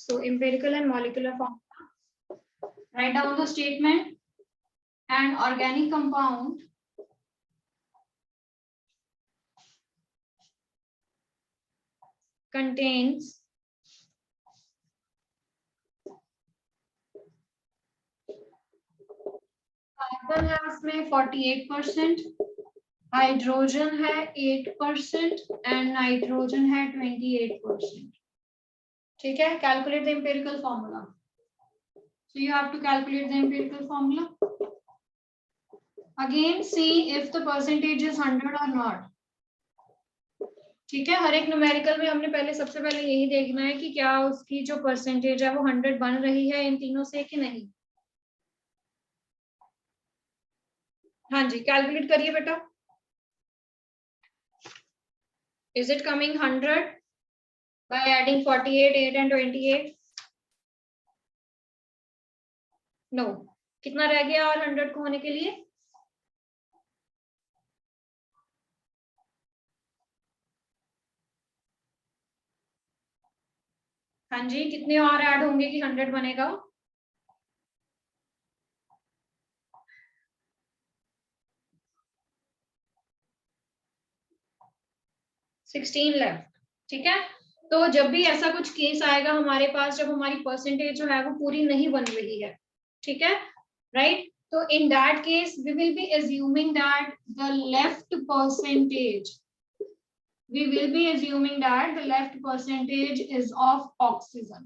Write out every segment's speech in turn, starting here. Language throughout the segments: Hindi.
So empirical and molecular formula. Write down the statement. An organic compound contains carbon है उसमें 48%, हाइड्रोजन है 8% एंड नाइट्रोजन है 28%. ठीक है, calculate the empirical formula. So you have to calculate the empirical formula. Again see if the percentage is 100 or not. ठीक है, हर एक न्यूमेरिकल में हमने पहले सबसे पहले यही देखना है कि क्या उसकी जो परसेंटेज है वो 100 बन रही है इन तीनों से कि नहीं. हाँ जी, कैलकुलेट करिए बेटा. Is it coming 100 by adding 48, 8 and 28? No. कितना रह गया और 100 को होने के लिए? हाँ जी, कितने और ऐड होंगे कि 100 बनेगा? 16 लेफ्ट. ठीक है, तो जब भी ऐसा कुछ केस आएगा हमारे पास जब हमारी परसेंटेज जो है वो पूरी नहीं बन रही है, ठीक है, राइट, तो in that case we will be assuming that the left percentage is of oxygen.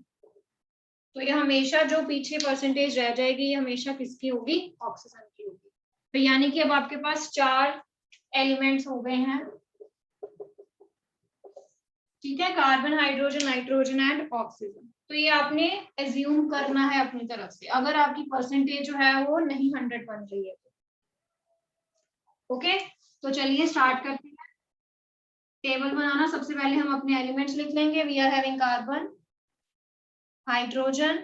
तो ये हमेशा जो पीछे परसेंटेज रह जाएगी ये हमेशा किसकी होगी? ऑक्सीजन की होगी. तो यानी कि अब आपके पास 4 एलिमेंट्स हो गए हैं. ठीक है, carbon, hydrogen, nitrogen and oxygen. तो ये आपने एज्यूम करना है अपनी तरफ से अगर आपकी परसेंटेज जो है वो नहीं 100 बन रही है. ओके, तो चलिए स्टार्ट करते हैं. टेबल बनाना, सबसे पहले हम अपने एलिमेंट्स लिख लेंगे. We are having carbon, hydrogen,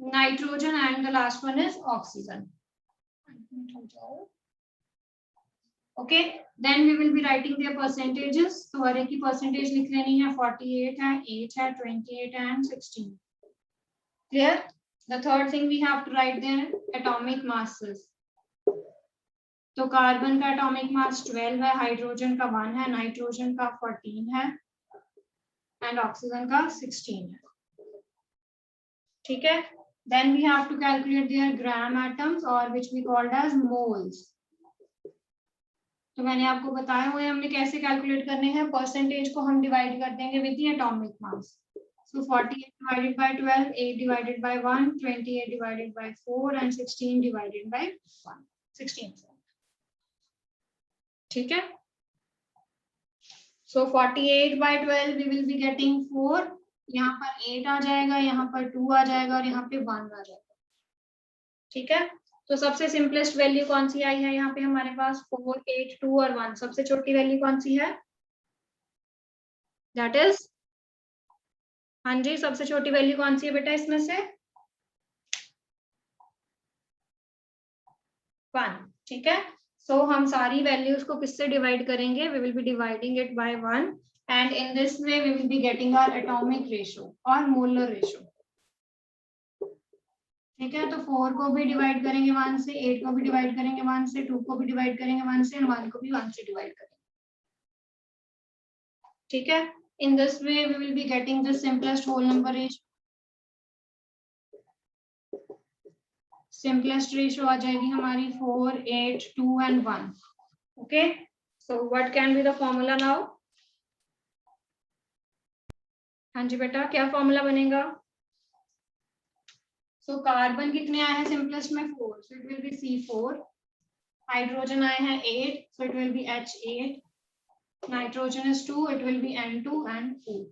nitrogen and the last one is oxygen. Okay, then we will be writing their percentages. तो हर एक की परसेंटेज लिख लेनी है. 48 है, 8 है, 28 and 16. Clear? The third thing we have to write their atomic masses. तो कार्बन का एटॉमिक मास 12 है, हाइड्रोजन का 1 है, नाइट्रोजन का 14 है एंड ऑक्सीजन का 16 है. ठीक है, then we have to calculate their gram atoms और which we called as moles. तो मैंने आपको बताया हुए हमने कैसे कैलकुलेट करने हैं. परसेंटेज को हम डिवाइड कर देंगे with the atomic mass. So 48 divided by 12, 8 divided by 1, 28 divided by 4 and 16 divided by 1. 16. ठीक है, so 48 by 12 we will be getting 4. यहाँ पर 8 आ जाएगा, यहाँ पर 2 आ जाएगा और यहाँ पे 1 आ जाएगा. ठीक है, तो सबसे सिंपलेस्ट वैल्यू कौन सी आई है यहाँ पे हमारे पास? 4, 8, 2 और 1. सबसे छोटी वैल्यू कौन सी है? दैट इज, हाँ जी, सबसे छोटी वैल्यू कौन सी है बेटा इसमें से? 1. ठीक है, सो हम सारी वैल्यूज को किससे डिवाइड करेंगे? We will be dividing it by 1 and in this way we will be getting our atomic ratio और मोलर रेशियो. ठीक है, तो 4 को भी डिवाइड करेंगे 1 से, 8 को भी डिवाइड करेंगे 1 से, 2 को भी डिवाइड करेंगे 1 से एंड 1 को भी 1 से डिवाइड करेंगे. ठीक है, in this way we will be getting the simplest whole number ratio. Simplest ratio आ जाएगी हमारी 4, 8, 2 and 1. Okay, so what can be the formula now? हाँ जी बेटा, क्या फॉर्मूला बनेगा? सो कार्बन कितने आए हैं सिंपलेस्ट में? 4, so it will be C4. Hydrogen आए हैं 8, so it will be H8. Nitrogen is 2, it will be N2 and O.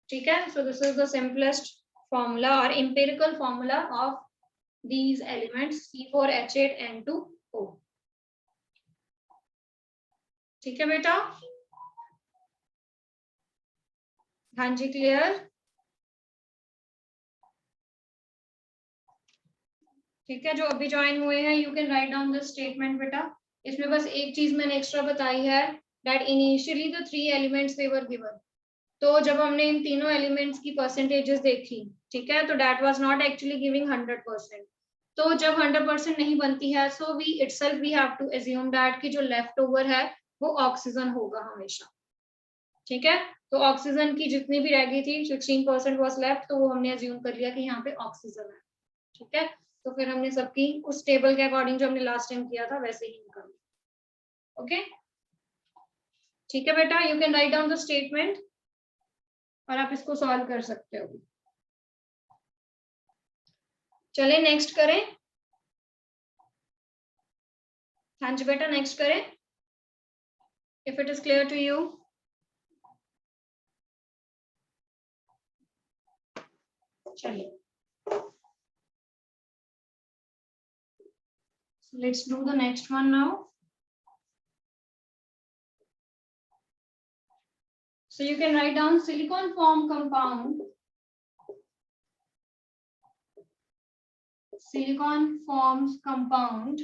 ठीक है, so this is the simplest formula और empirical formula of these elements C4, H8, N2, O. ठीक है बेटा? हाँ जी, क्लियर? ठीक है, जो अभी ज्वाइन हुए हैं you can write down the statement बेटा. इसमें बस एक चीज मैंने एक्स्ट्रा बताई है, that initially the 3 elements they were given. तो जब हमने इन तीनों एलिमेंट्स की परसेंटेजेस देखी, ठीक है, तो that was not actually giving 100%. तो जब 100% नहीं बनती है, so we itself we have to assume that कि जो लेफ्ट ओवर है वो ऑक्सीजन होगा हमेशा. ठीक है, तो ऑक्सीजन की जितनी भी रह गई थी 16% वाज लेफ्ट, तो वो हमने अज्यूम कर लिया कि यहाँ पे ऑक्सीजन है. ठीक है, तो फिर हमने सबकी उस टेबल के अकॉर्डिंग जो हमने लास्ट टाइम किया था वैसे ही निकाली. ओके, ठीक है बेटा, you can write down the statement और आप इसको सॉल्व कर सकते हो. चले नेक्स्ट करें. हाँ जी बेटा, नेक्स्ट करें if it is clear to you. चलिए, let's do the next one now. So you can write down silicon form compound. Silicon forms compound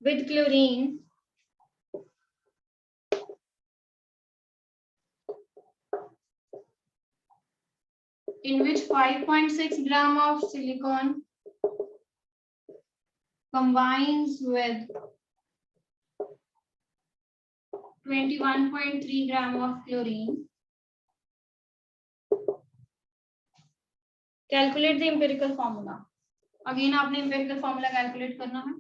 with chlorine in which 5.6 gram of silicon combines with 21.3 gram of chlorine. Calculate the empirical formula. Again आपने empirical formula calculate करना है.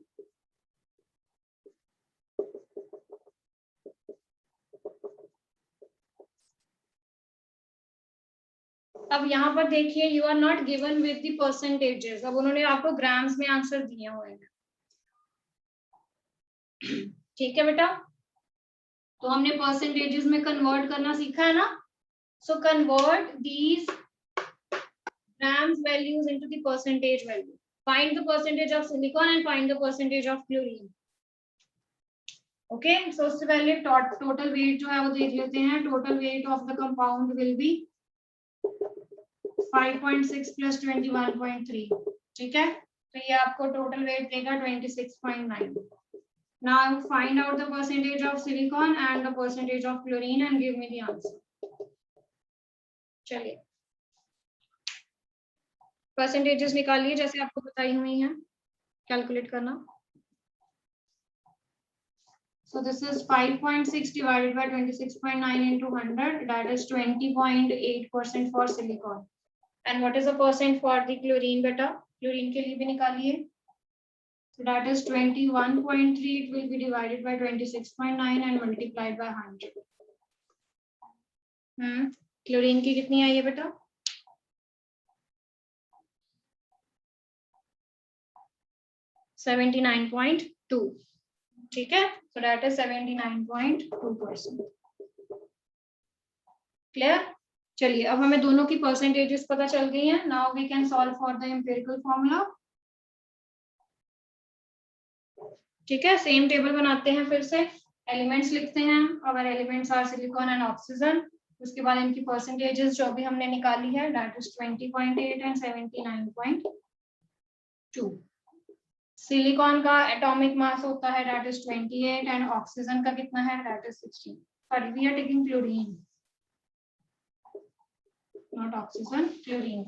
अब यहाँ पर देखिए, you are not given with the percentages. अब उन्होंने आपको ग्राम्स में आंसर दिए हुए हैं. ठीक है बेटा, तो हमने परसेंटेजेस में कन्वर्ट करना सीखा है ना. So convert these grams values into the percentage value. Find the percentage of silicon and find the percentage of chlorine. Okay, so उससे पहले total weight जो है वो देख लेते हैं. Total weight of the compound will be 5.6 plus 21.3. ठीक है, तो ये आपको total weight देगा 26.9. Now find out the percentage of silicon and the percentage of chlorine and give me the answer. चलिए, परसेंटेजेस निकालिए जैसे आपको बताई हुई हैं, कैलकुलेट करना. So this is 5.6 divided by 26.9 into 100, that is 20.8% for silicon. And what is the percent for the chlorine beta? Chlorine के लिए भी निकालिए. So that is 21.3. It will be divided by 26.9 and multiplied by 100. Chlorine की कितनी आई है बेटा? 79.2. ठीक है, so that is 79.2%. क्लियर? चलिए, अब हमें दोनों की परसेंटेजेस पता चल गई हैं. Now we can solve for the empirical formula. ठीक है, सेम टेबल बनाते हैं फिर से. एलिमेंट्स लिखते हैं. Our elements are silicon and oxygen. उसके बाद इनकी परसेंटेजेस जो भी हमने निकाली है, दैट इज 20.8 एंड 79.2. सिलिकॉन का एटॉमिक मास होता है दैट इज 28 एंड ऑक्सीजन का कितना है, that is 16. Sorry, we are taking chlorine, not oxygen, chlorine.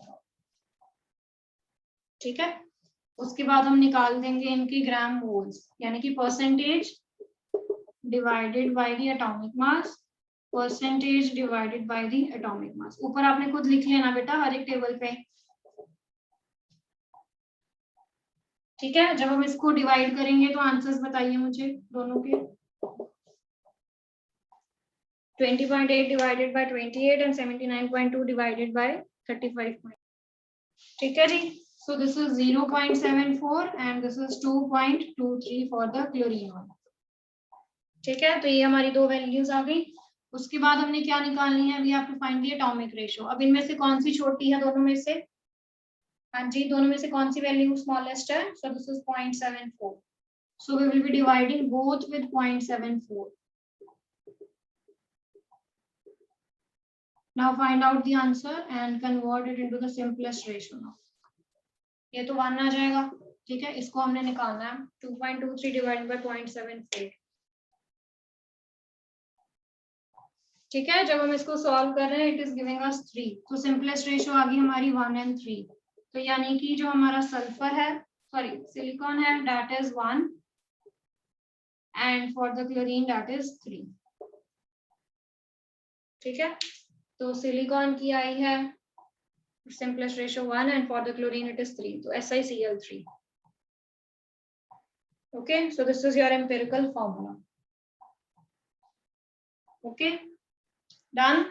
ठीक है, उसके बाद हम निकाल देंगे इनकी ग्राम मोल्स, यानी कि percentage divided by the atomic mass, percentage divided by the atomic mass. ऊपर आपने खुद लिख लेना बेटा हर एक टेबल पे. ठीक है, जब हम इसको डिवाइड करेंगे तो आंसर्स बताइए मुझे दोनों के. 20.8 divided by 28 and 79.2 divided by 35. ठीक है जी, so this is 0.74 and this is 2.23 for the chlorine one. ठीक है, तो ये हमारी दो वैल्यूज आ गई. उसके बाद हमने क्या निकालनी है, we have to find the atomic ratio. अब इनमें से कौन सी छोटी है दोनों में से? हाँ जी, दोनों में से कौन सी वैल्यू स्मॉलेस्ट है? So this is 0.74. So we will be dividing both with 0.74. Now find out the answer and convert it into the simplest ratio. Now ये तो 1 आ जाएगा. ठीक है, इसको हमने निकालना है. 2.23 डिवाइडेड बाय 0.74. ठीक है, जब हम इसको सॉल्व कर रहे हैं इट इज गिविंग अस 3, तो सिंपलेस्ट रेशियो आ गई हमारी 1 and 3, तो यानी कि जो हमारा सल्फर है, सॉरी सिलिकॉन है, that is 1 and for the chlorine that is 3. ठीक है, तो सिलिकॉन की आई है simplest ratio 1 and for the chlorine it is 3, so SiCl3. Okay, so this is your empirical formula. Okay, done.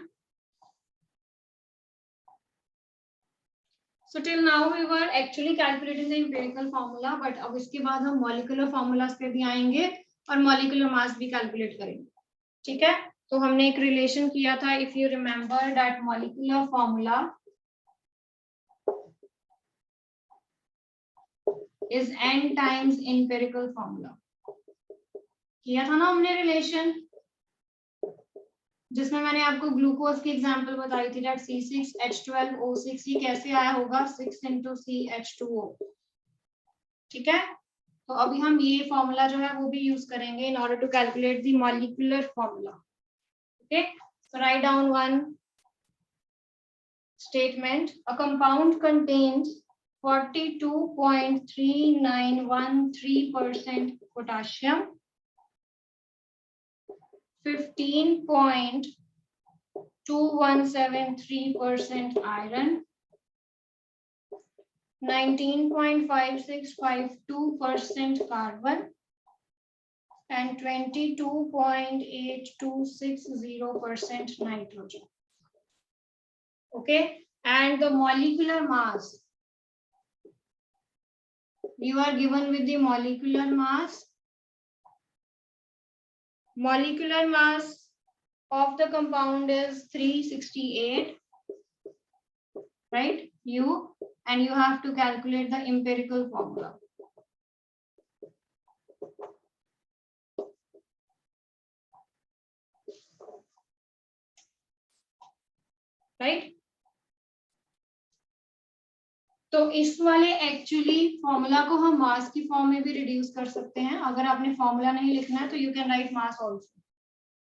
So till now we were actually calculating the empirical formula, but अब इसके बाद हम molecular formulas पे भी आएंगे और molecular mass भी calculate करेंगे. ठीक है, तो हमने एक relation किया था, if you remember that molecular formula is n times empirical formula. किया था ना हमने relation, जिसमें मैंने आपको ग्लूकोज की एग्जांपल बताई थी, that C6H12O6, ये कैसे आया होगा 6 into CH2O. ठीक है, तो अभी हम ये फॉर्मूला जो है वो भी यूज करेंगे in order to calculate the molecular formula. Okay, so write down one statement. A compound contains 42.3913% potassium, 15.2173% iron, 19.5652% carbon, and 22.8260% nitrogen. Okay, and the molecular mass, you are given with the molecular mass. Molecular mass of the compound is 368, right? And you have to calculate the empirical formula. Right? तो इस वाले एक्चुअली फॉर्मूला को हम मास की फॉर्म में भी रिड्यूस कर सकते हैं. अगर आपने फॉर्मूला नहीं लिखना है तो you can write mass also.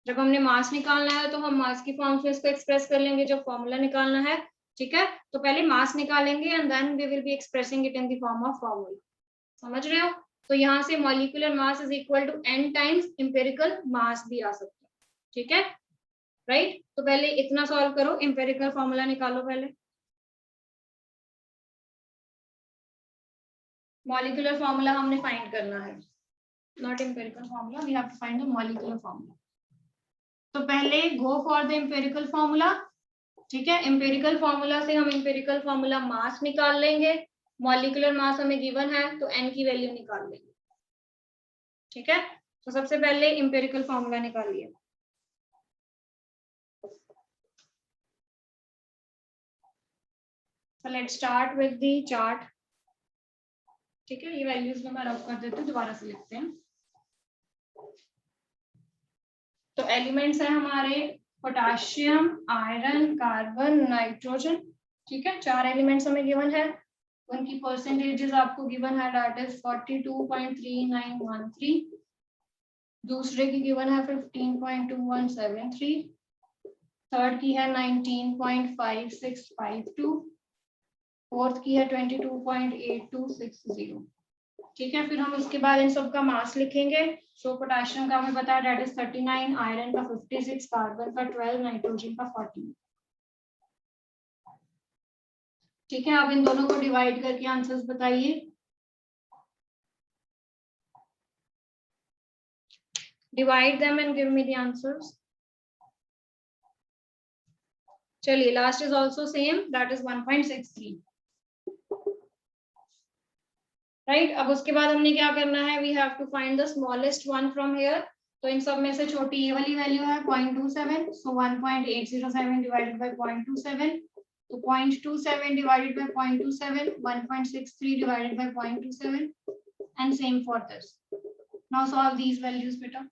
जब हमने मास निकालना है तो हम मास की फॉर्म से इसको एक्सप्रेस कर लेंगे. जब फॉर्मूला निकालना है, ठीक है, तो पहले मास निकालेंगे and then we will be expressing it in the form of formula. समझ रहे हो? तो यहाँ से molecular mass is equal to n times empirical mass भी आ सकता है. ठीक है, राइट. तो पहले इतना सॉल्व करो, एम्पिरिकल फॉर्मूला निकालो. पहले मॉलिक्यूलर फॉर्मूला हमने फाइंड करना है, not empirical formula. We have to find the molecular formula. तो पहले go for the empirical formula. ठीक है, एम्पिरिकल फॉर्मूला से हम एम्पिरिकल फॉर्मूला मास निकाल लेंगे. मॉलिक्यूलर मास हमें गिवन है तो n की वैल्यू निकाल लेंगे. ठीक है, तो सबसे पहले एम्पिरिकल फॉर्मूला निकालिए. So let's start with the chart. ठीक है, ये वैल्यूज में मैं रफ कर देती हूँ, दोबारा से लिखते हैं. तो एलिमेंट्स है हमारे पोटाशियम, आयरन, कार्बन, नाइट्रोजन. ठीक है, 4 एलिमेंट्स हमें गिवन है. उनकी परसेंटेजेस आपको गिवन है, दैट इज 42.3913. दूसरे की गिवन है 15.2173. थर्ड की है 19.5652. फोर्थ की है 22.8260. ठीक है, फिर हम इसके बाद इन सब का मास लिखेंगे. सो पोटेशियम का हमें पता है दैट इज 39, आयरन का 56, कार्बन का 12, नाइट्रोजन का 14. ठीक है, अब इन दोनों को डिवाइड करके आंसर्स बताइए. Divide them and give me the answers. चलिए, last is also same, that is 1.63. Right, अब उसके बाद हमने क्या करना है, we have to find the smallest one from here. तो इन सब में से छोटी ये वाली वैल्यू है 0.27. सो 1.807 डिवाइडेड बाय 0.27. तो 0.27 divided by 0.27, 1.63 divided by 0.27, and same for this. Now solve these values beta.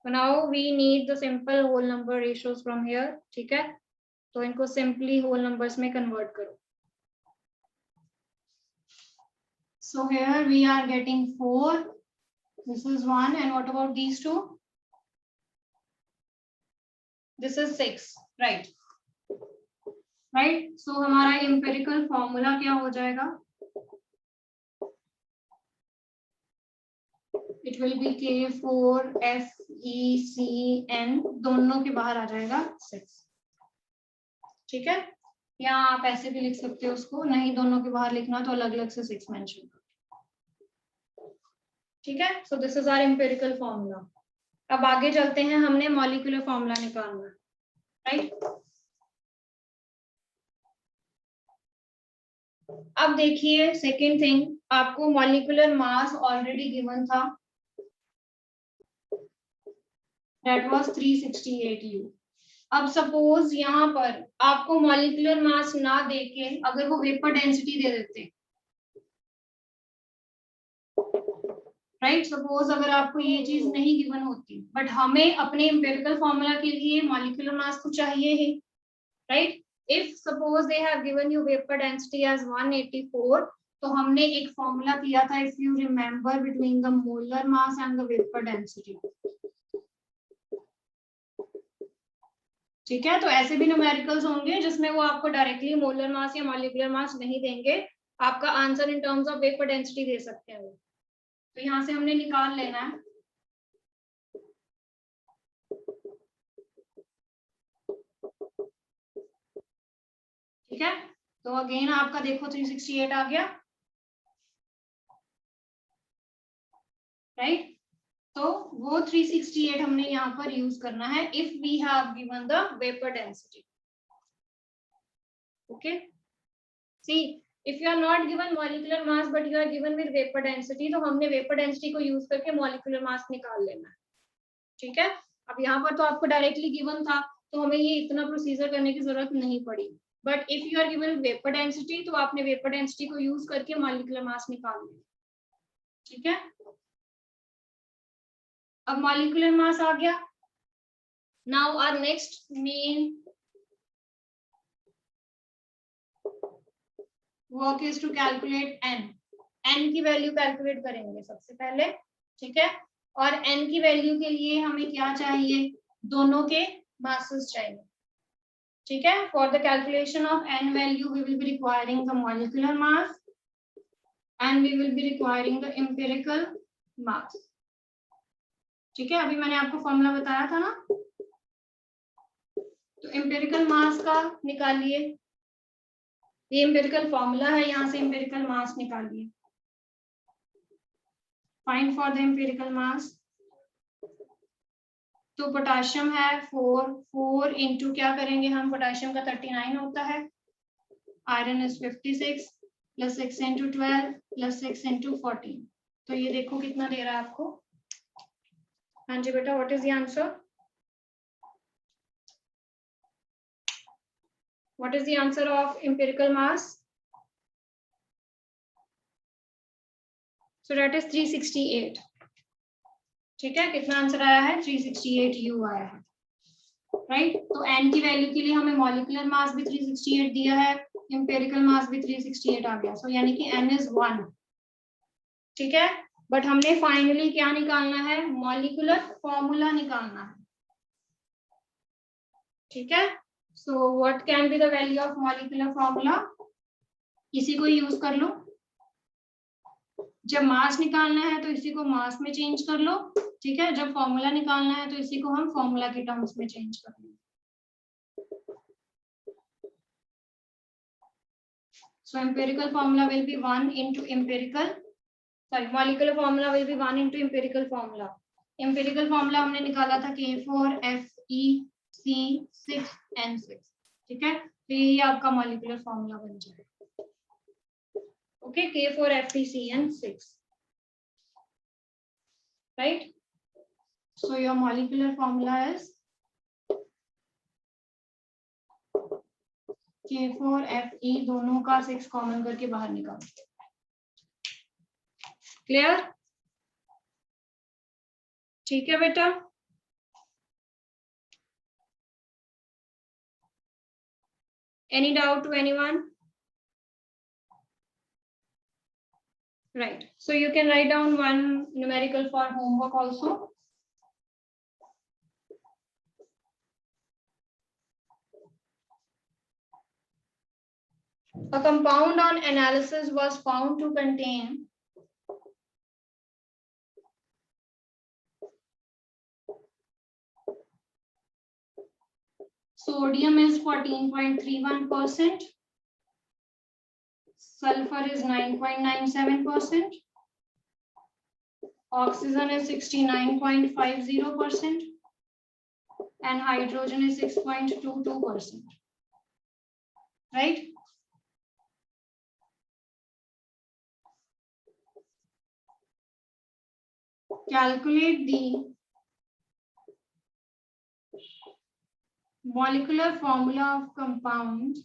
So now we need the simple whole number ratios from here. ठीक है, तो इनको simply whole numbers में convert करो. So here we are getting 4. This is 1, and what about these two? This is 6, right right. So हमारा एम्पिरिकल फॉर्मूला क्या हो जाएगा, इट विल बी K4FECN, दोनों के बाहर आ जाएगा 6, ठीक है। या आप ऐसे भी लिख सकते हो उसको, नहीं दोनों के बाहर लिखना तो अलग अलग से 6 मेंशन, ठीक है। So this is our empirical formula. अब आगे चलते हैं, हमने मॉलिक्यूलर फॉर्मूला निकालना है, राइट। अब देखिए सेकेंड थिंग, आपको मॉलिक्यूलर मास ऑलरेडी गिवन था, दैट वाज 368 U। अब सपोज यहाँ पर आपको मॉलिक्यूलर मास ना देके अगर वो वेपर डेंसिटी दे देते, राइट, सपोज अगर आपको ये चीज नहीं गिवन होती, बट हमें अपने एम्पिरिकल फॉर्मूला के लिए मॉलिक्यूलर मास तो चाहिए ही, right. If suppose they have given you vapour density as 184, तो हमने एक फॉर्मूला किया था, if you remember, between the molar mass and the vapour density, ठीक है। तो ऐसे भी न्यूमेरिकल्स होंगे जिसमें वो आपको डायरेक्टली मोलर मास या मॉलिक्यूलर मास नहीं देंगे, आपका answer in terms of vapour density दे सकते हैं वो, तो यहाँ से हमने निकाल लेना है, ठीक है। तो अगेन आपका देखो 368 आ गया, राइट। तो वो 368 हमने यहाँ पर यूज करना है if we have given the vapour density, okay. See if you are not given molecular mass but you are given with vapour density, तो हमने वेपर डेंसिटी को यूज करके मॉलिक्यूलर मास निकाल लेना है, ठीक है। अब यहाँ पर तो आपको डायरेक्टली गिवन था, तो हमें ये इतना प्रोसीजर करने की जरूरत नहीं पड़ी, but if you are given vapour density, तो आपने वेपर डेंसिटी को यूज करके मॉलिक्यूलर मास निकाल लिया, ठीक है। अब मॉलिक्यूलर मास आ गया, now our next main work is to calculate n की वैल्यू कैलकुलेट करेंगे सबसे पहले, ठीक है। और n की वैल्यू के लिए हमें क्या चाहिए, दोनों के मासेस चाहिए, ठीक है। For the calculation of n value we will be requiring the molecular mass and we will be requiring the empirical mass, ठीक है। अभी मैंने आपको फॉर्मूला बताया था ना, तो एम्पिरिकल मास का निकालिए, ये एम्पिरिकल फॉर्मूला है, यहाँ से एम्पिरिकल मास निकालिए, फाइंड फॉर द एम्पिरिकल मास। तो पोटाशियम है 4 इंटू क्या करेंगे हम, पोटाशियम का 39 होता है, iron is 56 plus 6 into 12 plus 6 into 14, तो ये देखो कितना दे रहा है आपको। हाँ जी बेटा, what is the answer, what is the answer of empirical mass, so that is 368, ठीक है। कितना आंसर आया है, 368 U आया है, राइट। तो n की वैल्यू के लिए हमें मॉलिक्यूलर मास भी 368 दिया है, एम्पिरिकल मास भी 368 आ गया, सो यानी कि n इज 1, ठीक है। बट हमने फाइनली क्या निकालना है, मॉलिक्यूलर फॉर्मूला निकालना है, ठीक है। सो what can be the value of molecular formula, इसी को यूज कर लो, जब मास निकालना है तो इसी को मास में चेंज कर लो, ठीक है। जब फॉर्मूला निकालना है तो इसी को हम फॉर्मूला के टर्म्स में चेंज कर लेंगे। So empirical formula will be 1 into molecular formula will be 1 into empirical formula. Empirical formula हमने निकाला था K4FeC6N6, ठीक है। तो यही आपका मॉलिक्यूलर फॉर्मूला बन जाएगा, okay, K4FeCN6, right. So your molecular formula is K4Fe, दोनों का 6 कॉमन करके बाहर निकालो, क्लियर, ठीक है बेटा। Any doubt to anyone? Right. So you can write down one numerical for homework also. A compound on analysis was found to contain sodium is 14.31%, sulfur is 9.97%, oxygen is 69.50%, and hydrogen is 6.22%. Right? Calculate the molecular formula of compound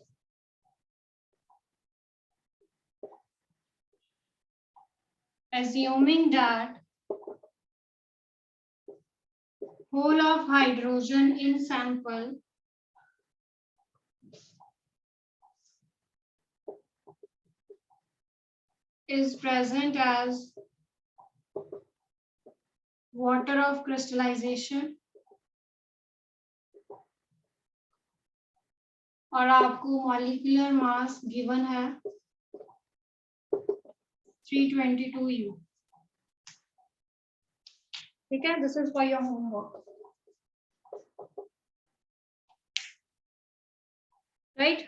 assuming that whole of hydrogen in sample is present as water of crystallization, और आपको molecular mass given है 322U. ठीक है, this is for your homework. Right?